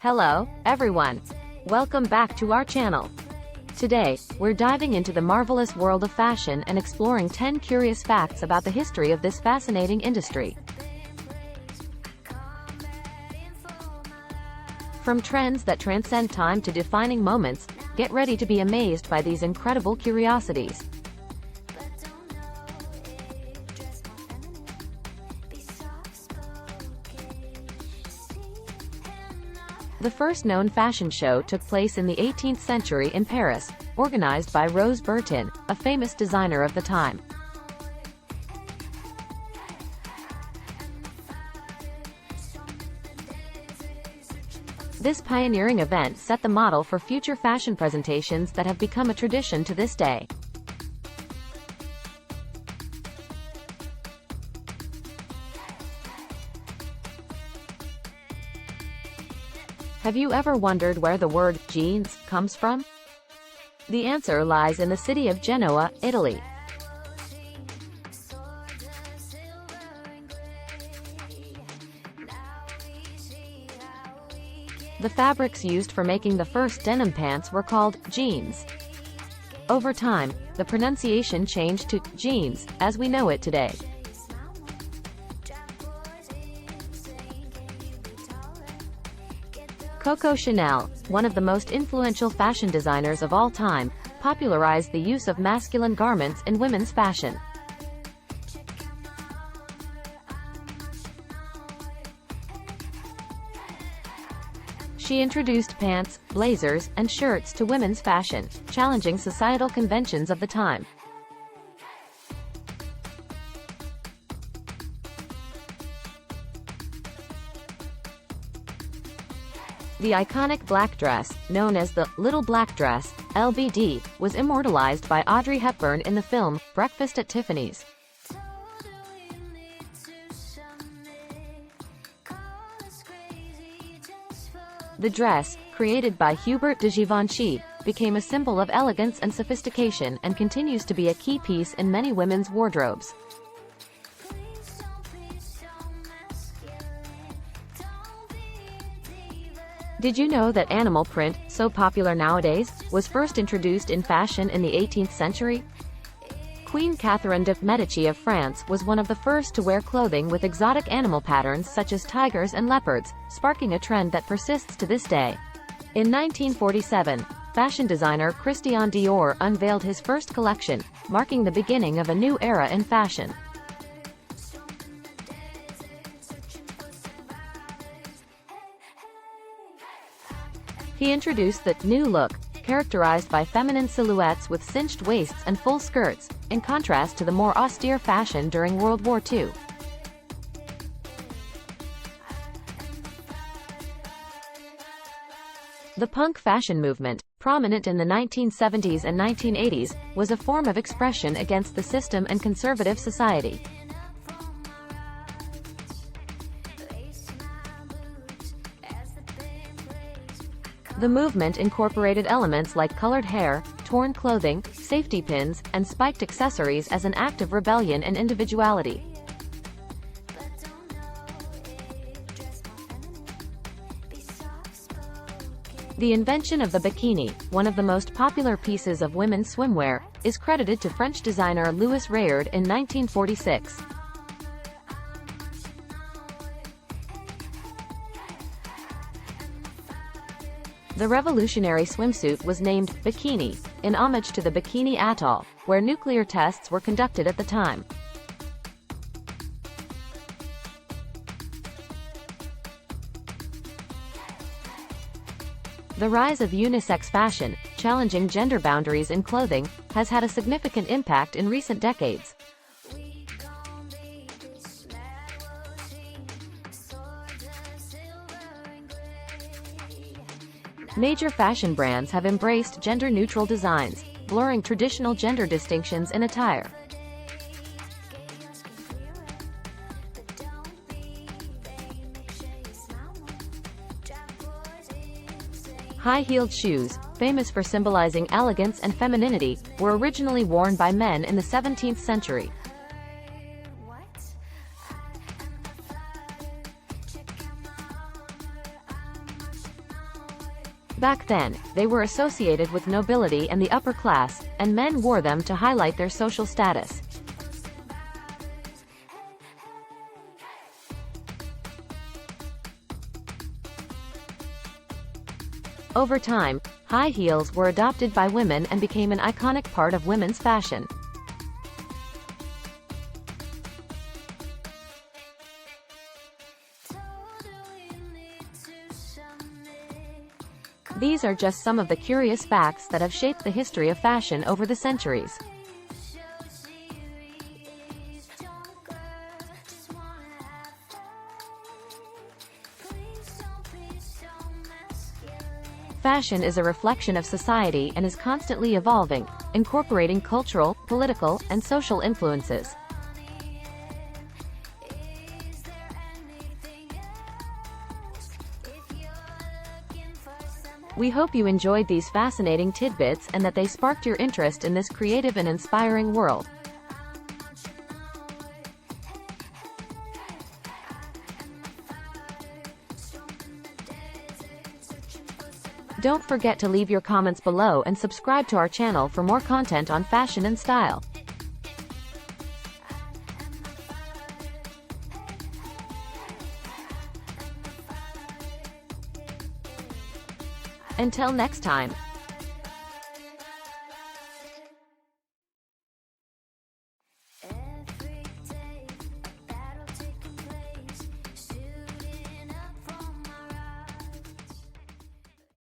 Hello, everyone. Welcome back to our channel. Today, we're diving into the marvelous world of fashion and exploring 10 curious facts about the history of this fascinating industry. From trends that transcend time to defining moments, get ready to be amazed by these incredible curiosities. The first known fashion show took place in the 18th century in Paris, organized by Rose Bertin, a famous designer of the time. This pioneering event set the model for future fashion presentations that have become a tradition to this day. Have you ever wondered where the word jeans comes from? The answer lies in the city of Genoa, Italy. The fabrics used for making the first denim pants were called jeans. Over time, the pronunciation changed to jeans, as we know it today. Coco Chanel, one of the most influential fashion designers of all time, popularized the use of masculine garments in women's fashion. She introduced pants, blazers, and shirts to women's fashion, challenging societal conventions of the time. The iconic black dress, known as the Little Black Dress, LBD, was immortalized by Audrey Hepburn in the film Breakfast at Tiffany's. The dress, created by Hubert de Givenchy, became a symbol of elegance and sophistication and continues to be a key piece in many women's wardrobes. Did you know that animal print, so popular nowadays, was first introduced in fashion in the 18th century? Queen Catherine de' Medici of France was one of the first to wear clothing with exotic animal patterns such as tigers and leopards, sparking a trend that persists to this day. In 1947, fashion designer Christian Dior unveiled his first collection, marking the beginning of a new era in fashion. He introduced the new look, characterized by feminine silhouettes with cinched waists and full skirts, in contrast to the more austere fashion during World War II. The punk fashion movement, prominent in the 1970s and 1980s, was a form of expression against the system and conservative society. The movement incorporated elements like colored hair, torn clothing, safety pins, and spiked accessories as an act of rebellion and individuality. The invention of the bikini, one of the most popular pieces of women's swimwear, is credited to French designer Louis Réard in 1946. The revolutionary swimsuit was named Bikini, in homage to the Bikini Atoll, where nuclear tests were conducted at the time. The rise of unisex fashion, challenging gender boundaries in clothing, has had a significant impact in recent decades. Major fashion brands have embraced gender-neutral designs, blurring traditional gender distinctions in attire. High-heeled shoes, famous for symbolizing elegance and femininity, were originally worn by men in the 17th century. Back then, they were associated with nobility and the upper class, and men wore them to highlight their social status. Over time, high heels were adopted by women and became an iconic part of women's fashion. These are just some of the curious facts that have shaped the history of fashion over the centuries. Fashion is a reflection of society and is constantly evolving, incorporating cultural, political, and social influences. We hope you enjoyed these fascinating tidbits and that they sparked your interest in this creative and inspiring world. Don't forget to leave your comments below and subscribe to our channel for more content on fashion and style. Until next time.